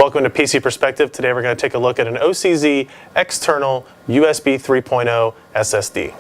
Welcome to PC Perspective. Today we're going to take a look at an OCZ external USB 3.0 SSD.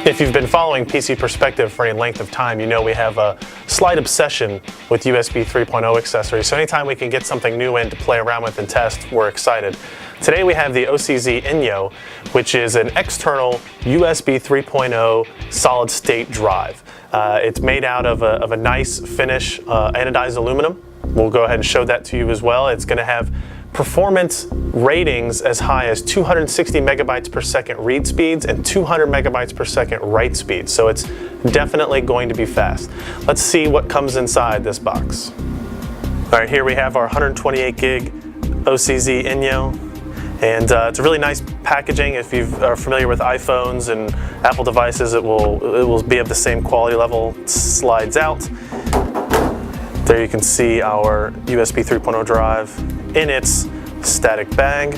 If you've been following PC Perspective for any length of time, you know we have a slight obsession with USB 3.0 accessories. So anytime we can get something new in to play around with and test, we're excited. Today we have the OCZ Enyo, which is an external USB 3.0 solid state drive. It's made out of a nice finish anodized aluminum. We'll go ahead and show that to you as well. It's going to have performance ratings as high as 260 megabytes per second read speeds and 200 megabytes per second write speeds. So it's definitely going to be fast. Let's see what comes inside this box. All right, here we have our 128 gig OCZ Enyo. And it's a really nice packaging. If you are familiar with iPhones and Apple devices, it will be of the same quality level. It slides out. There you can see our USB 3.0 drive in its static bag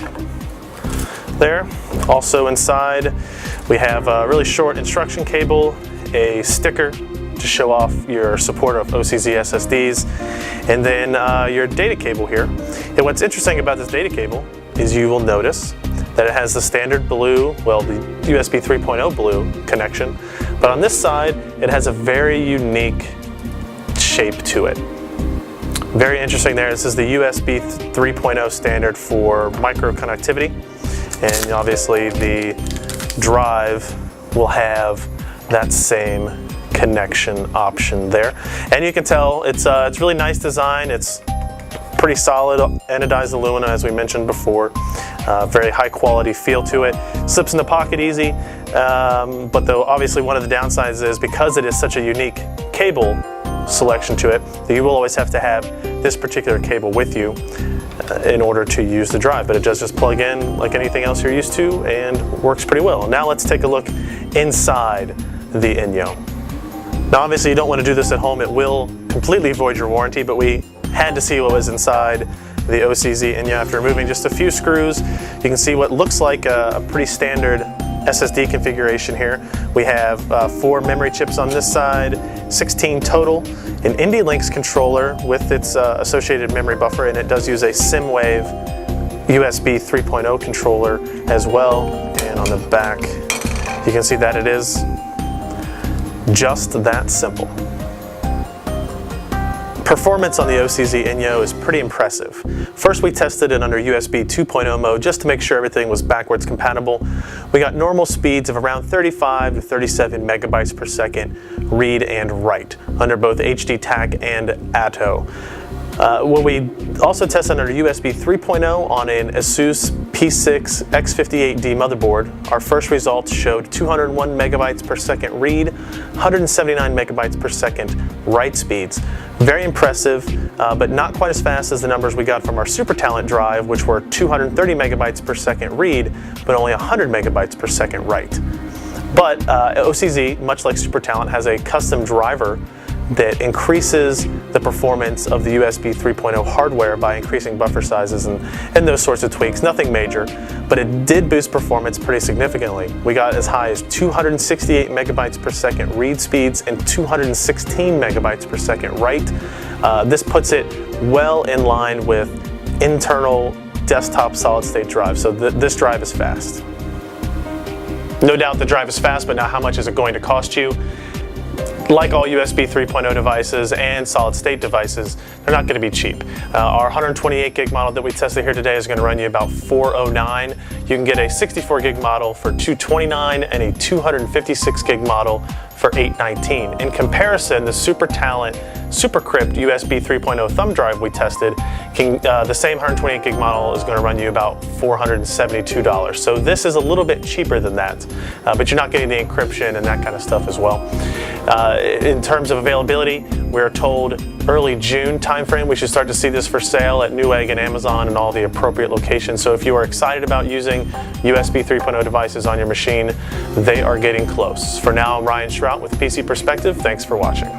there. Also inside we have a really short instruction cable, a sticker to show off your support of OCZ SSDs, and then your data cable here. And what's interesting about this data cable is you will notice that it has the standard blue, well, the USB 3.0 blue connection, but on this side it has a very unique shape to it. Very interesting there. This is the USB 3.0 standard for micro connectivity, and obviously the drive will have that same connection option there. And you can tell it's really nice design. It's pretty solid anodized aluminum, as we mentioned before. Very high quality feel to it. Slips in the pocket easy, but though obviously one of the downsides is because it is such a unique cable selection to it, that you will always have to have this particular cable with you in order to use the drive, but it does just plug in like anything else you're used to and works pretty well. Now let's take a look inside the Enyo. Now obviously you don't want to do this at home. It will completely void your warranty, but we had to see what was inside the OCZ Enyo. After removing just a few screws, you can see what looks like a pretty standard SSD configuration here. We have 4 memory chips on this side, 16 total, an IndyLinks controller with its associated memory buffer, and it does use a SimWave USB 3.0 controller as well. And on the back, you can see that it is just that simple. Performance on the OCZ Enyo is pretty impressive. First, we tested it under USB 2.0 mode just to make sure everything was backwards compatible. We got normal speeds of around 35 to 37 megabytes per second read and write under both HD TAC and ATO. When we also tested under USB 3.0 on an ASUS P6 X58D motherboard, our first results showed 201 megabytes per second read, 179 megabytes per second write speeds. Very impressive, but not quite as fast as the numbers we got from our Super Talent drive, which were 230 megabytes per second read, but only 100 megabytes per second write. But OCZ, much like Super Talent, has a custom driver that increases the performance of the USB 3.0 hardware by increasing buffer sizes and those sorts of tweaks. Nothing major, but it did boost performance pretty significantly. We got as high as 268 megabytes per second read speeds and 216 megabytes per second write. This puts it well in line with internal desktop solid state drives, so this drive is fast. No doubt the drive is fast, but now how much is it going to cost you? Like all USB 3.0 devices and solid state devices, they're not going to be cheap. Our 128 gig model that we tested here today is going to run you about $409. You can get a 64 gig model for $229 and a 256 gig model for $819. In comparison, the Super Talent SuperCrypt USB 3.0 thumb drive we tested, the same 128 gig model is going to run you about $472. So this is a little bit cheaper than that, but you're not getting the encryption and that kind of stuff as well. In terms of availability, we're told early June timeframe we should start to see this for sale at Newegg and Amazon and all the appropriate locations. So if you are excited about using USB 3.0 devices on your machine, they are getting close. For now, I'm Ryan Schrout with PC Perspective. Thanks for watching.